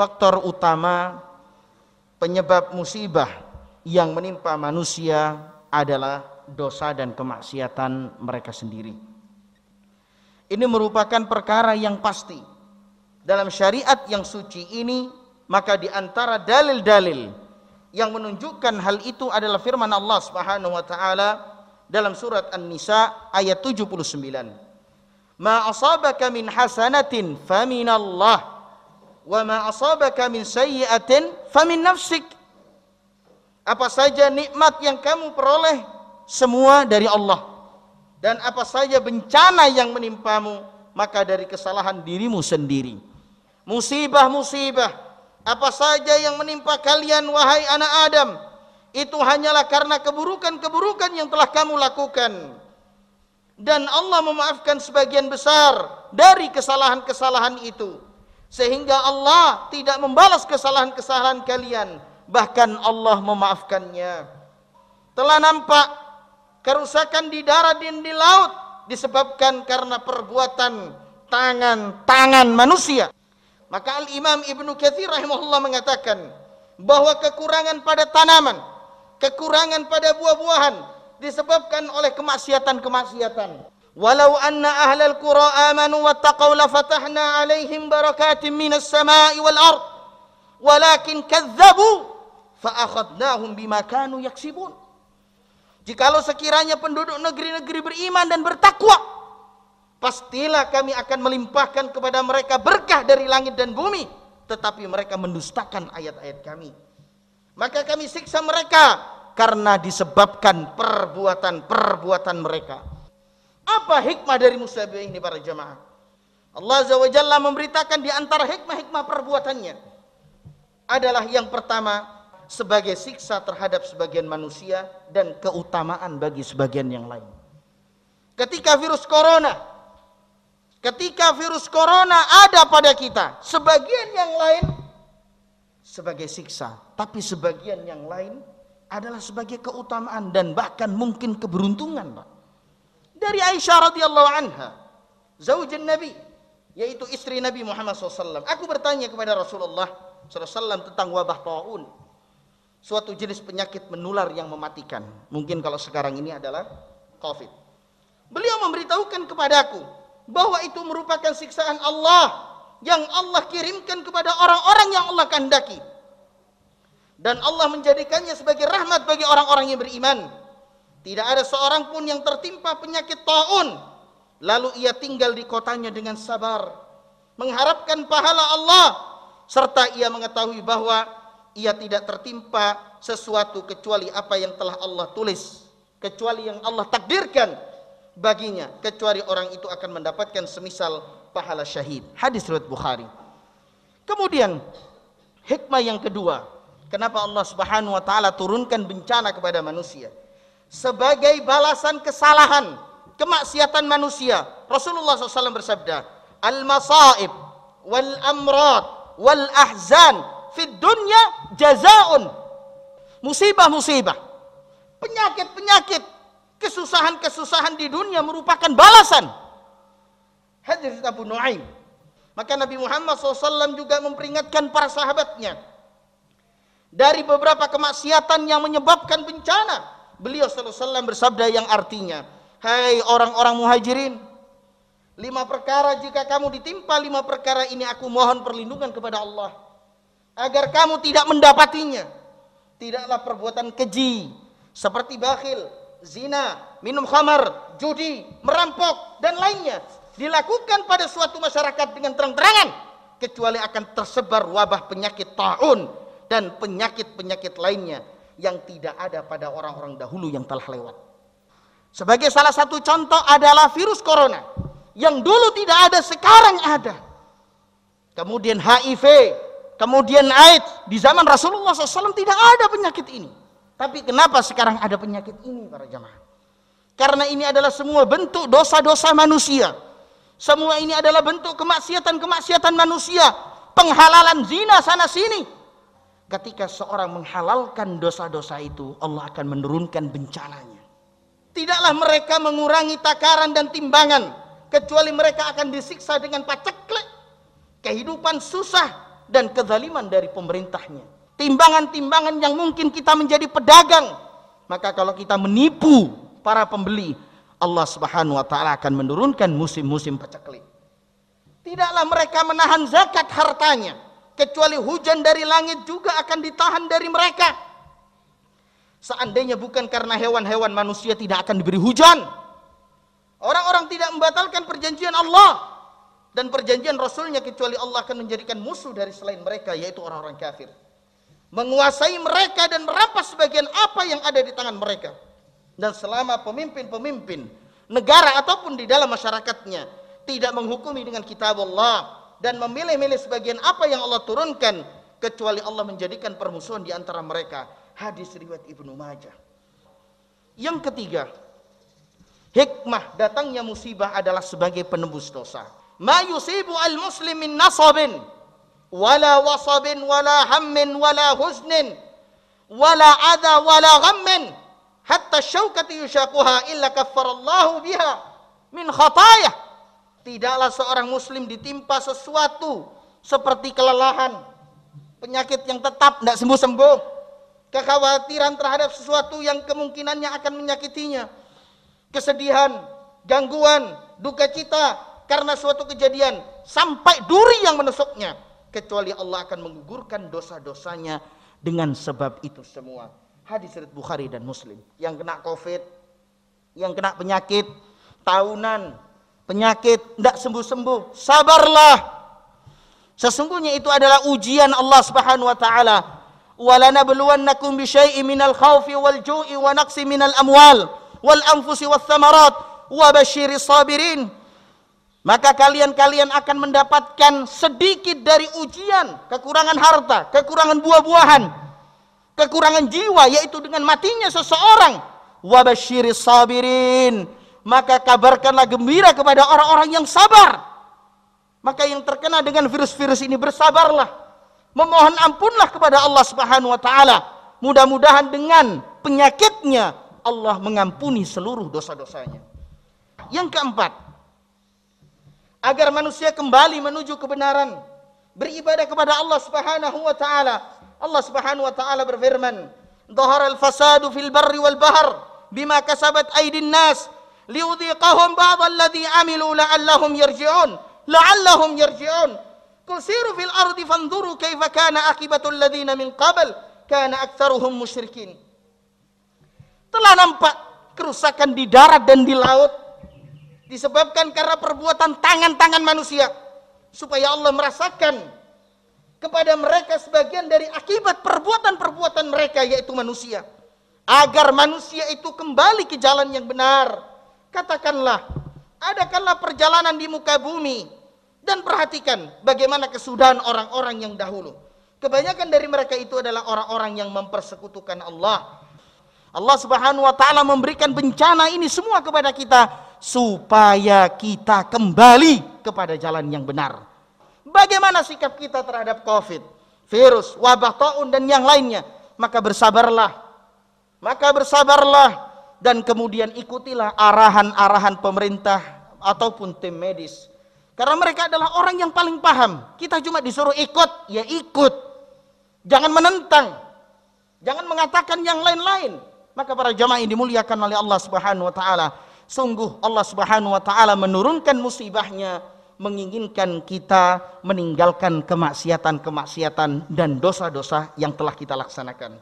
faktor utama penyebab musibah yang menimpa manusia adalah dosa dan kemaksiatan mereka sendiri. Ini merupakan perkara yang pasti dalam syariat yang suci ini. Maka di antara dalil-dalil yang menunjukkan hal itu adalah firman Allah Subhanahu wa taala dalam surat An-Nisa ayat 79. Ma asabaka min hasanatin faminallah wa ma asabaka min sayyi'atin famin nafsik. Apa saja nikmat yang kamu peroleh semua dari Allah, dan apa saja bencana yang menimpamu maka dari kesalahan dirimu sendiri. Musibah-musibah apa saja yang menimpa kalian wahai anak Adam, itu hanyalah karena keburukan-keburukan yang telah kamu lakukan. Dan Allah memaafkan sebagian besar dari kesalahan-kesalahan itu, sehingga Allah tidak membalas kesalahan-kesalahan kalian, bahkan Allah memaafkannya. Telah nampak kerusakan di darat dan di laut disebabkan karena perbuatan tangan-tangan manusia. Maka Al-Imam Ibnu Katsir rahimahullah mengatakan bahwa kekurangan pada tanaman, kekurangan pada buah-buahan disebabkan oleh kemaksiatan-kemaksiatan. Walau anna ahlal qura amanu wattaqaw la fatahna alaihim barakatin minas sama'i wal ard walakin kadzdzabu fa akhadnahum bima kanu yaksibun. Jikalau sekiranya penduduk negeri-negeri beriman dan bertakwa, pastilah kami akan melimpahkan kepada mereka berkah dari langit dan bumi, tetapi mereka mendustakan ayat-ayat kami. Maka kami siksa mereka karena disebabkan perbuatan-perbuatan mereka. Apa hikmah dari musibah ini para jamaah? Allah Azza wa Jalla memberitakan di antara hikmah-hikmah perbuatannya adalah yang pertama, sebagai siksa terhadap sebagian manusia dan keutamaan bagi sebagian yang lain. Ketika virus corona ada pada kita, sebagian yang lain sebagai siksa, tapi sebagian yang lain adalah sebagai keutamaan dan bahkan mungkin keberuntungan, Pak. Dari Aisyah radhiyallahu anha, zaujun Nabi, yaitu istri Nabi Muhammad SAW. Aku bertanya kepada Rasulullah SAW tentang wabah taun, suatu jenis penyakit menular yang mematikan. Mungkin kalau sekarang ini adalah COVID. Beliau memberitahukan kepadaku bahwa itu merupakan siksaan Allah yang Allah kirimkan kepada orang-orang yang Allah kehendaki, dan Allah menjadikannya sebagai rahmat bagi orang-orang yang beriman. Tidak ada seorang pun yang tertimpa penyakit taun lalu ia tinggal di kotanya dengan sabar, mengharapkan pahala Allah, serta ia mengetahui bahwa ia tidak tertimpa sesuatu kecuali apa yang telah Allah tulis, kecuali yang Allah takdirkan baginya, kecuali orang itu akan mendapatkan semisal pahala syahid. Hadis riwayat Bukhari. Kemudian hikmah yang kedua, kenapa Allah Subhanahu wa taala turunkan bencana kepada manusia? Sebagai balasan kesalahan, kemaksiatan manusia. Rasulullah SAW bersabda, "Al-masaib wal amrad wal ahzan fid dunya jazaa'un." Musibah-musibah, penyakit-penyakit, kesusahan-kesusahan di dunia merupakan balasan. Hadis Abu Nuaim. Maka Nabi Muhammad SAW juga memperingatkan para sahabatnya dari beberapa kemaksiatan yang menyebabkan bencana. Beliau SAW bersabda yang artinya, "Hai orang-orang muhajirin, 5 perkara jika kamu ditimpa 5 perkara ini, aku mohon perlindungan kepada Allah agar kamu tidak mendapatinya. Tidaklah perbuatan keji seperti bakhil, zina, minum khamar, judi, merampok dan lainnya dilakukan pada suatu masyarakat dengan terang-terangan, kecuali akan tersebar wabah penyakit taun dan penyakit-penyakit lainnya yang tidak ada pada orang-orang dahulu yang telah lewat." Sebagai salah satu contoh adalah virus corona yang dulu tidak ada, sekarang ada. Kemudian HIV, kemudian AIDS. Di zaman Rasulullah SAW tidak ada penyakit ini. Tapi kenapa sekarang ada penyakit ini para jamaah? Karena ini adalah semua bentuk dosa-dosa manusia. Semua ini adalah bentuk kemaksiatan-kemaksiatan manusia. Penghalalan zina sana sini. Ketika seorang menghalalkan dosa-dosa itu, Allah akan menurunkan bencananya. Tidaklah mereka mengurangi takaran dan timbangan, kecuali mereka akan disiksa dengan paceklik. Kehidupan susah dan kezaliman dari pemerintahnya. Timbangan-timbangan yang mungkin kita menjadi pedagang, maka kalau kita menipu para pembeli, Allah Subhanahu wa taala akan menurunkan musim-musim paceklik. Tidaklah mereka menahan zakat hartanya, kecuali hujan dari langit juga akan ditahan dari mereka. Seandainya bukan karena hewan-hewan, manusia tidak akan diberi hujan. Orang-orang tidak membatalkan perjanjian Allah dan perjanjian Rasulnya, kecuali Allah akan menjadikan musuh dari selain mereka, yaitu orang-orang kafir, menguasai mereka dan merampas sebagian apa yang ada di tangan mereka. Dan selama pemimpin-pemimpin negara ataupun di dalam masyarakatnya tidak menghukumi dengan kitab Allah dan memilih-milih sebagian apa yang Allah turunkan, kecuali Allah menjadikan permusuhan di antara mereka. Hadis riwayat Ibnu Majah. Yang ketiga, hikmah datangnya musibah adalah sebagai penembus dosa. Ma yusibu al-muslim min nasabin wala wasabin wala hammin wala huznin wala adha wala ghammin hatta syaukati yushaquha illa kaffarallahu biha min khatayah. Tidaklah seorang muslim ditimpa sesuatu seperti kelelahan, penyakit yang tetap tidak sembuh-sembuh, kekhawatiran terhadap sesuatu yang kemungkinannya akan menyakitinya, kesedihan, gangguan, duka cita karena suatu kejadian, sampai duri yang menusuknya, kecuali Allah akan menggugurkan dosa-dosanya dengan sebab itu semua. Hadis riwayat Bukhari dan Muslim. Yang kena COVID, yang kena penyakit tahunan, penyakit tidak sembuh-sembuh, sabarlah. Sesungguhnya itu adalah ujian Allah Subhanahu wa taala. وَلَنَبْلُوَنَّكُمْ بِشَيْءٍ مِنَ الْخَوْفِ وَالْجُوعِ وَنَقْصٍ مِنَ الْأَمْوَالِ وَالْأَنْفُسِ وَالثَّمَرَاتِ وَبَشِّرِ الصَّابِرِينَ. Maka kalian akan mendapatkan sedikit dari ujian, kekurangan harta, kekurangan buah-buahan, kekurangan jiwa, yaitu dengan matinya seseorang. وَبَشِّرِ الصَّابِرِينَ. Maka kabarkanlah gembira kepada orang-orang yang sabar. Maka yang terkena dengan virus-virus ini bersabarlah, memohon ampunlah kepada Allah Subhanahu wa taala. Mudah-mudahan dengan penyakitnya Allah mengampuni seluruh dosa-dosanya. Yang keempat, agar manusia kembali menuju kebenaran, beribadah kepada Allah Subhanahu wa taala. Allah Subhanahu wa taala berfirman, "Dhaharal fasadu fil barri wal bahr bima kasabat aydin nas liudhiqahum ba'd alladhi amilu la'allahum yarji'un. Qul siru fil ardi fanzuru kaifa kana akibatul ladzina min qabl kana aktsaruhum musyrikin." Telah nampak kerusakan di darat dan di laut disebabkan karena perbuatan tangan-tangan manusia, supaya Allah merasakan kepada mereka sebagian dari akibat perbuatan-perbuatan mereka, yaitu manusia. Agar manusia itu kembali ke jalan yang benar, katakanlah, adakanlah perjalanan di muka bumi dan perhatikan bagaimana kesudahan orang-orang yang dahulu. Kebanyakan dari mereka itu adalah orang-orang yang mempersekutukan Allah. Allah Subhanahu wa taala memberikan bencana ini semua kepada kita supaya kita kembali kepada jalan yang benar. Bagaimana sikap kita terhadap COVID, virus, wabah taun dan yang lainnya? Maka bersabarlah dan kemudian ikutilah arahan-arahan pemerintah ataupun tim medis. Karena mereka adalah orang yang paling paham. Kita cuma disuruh ikut, ya ikut. Jangan menentang. Jangan mengatakan yang lain-lain. Maka para jamaah yang dimuliakan oleh Allah Subhanahu wa taala, sungguh Allah Subhanahu wa taala menurunkan musibahnya menginginkan kita meninggalkan kemaksiatan-kemaksiatan dan dosa-dosa yang telah kita laksanakan.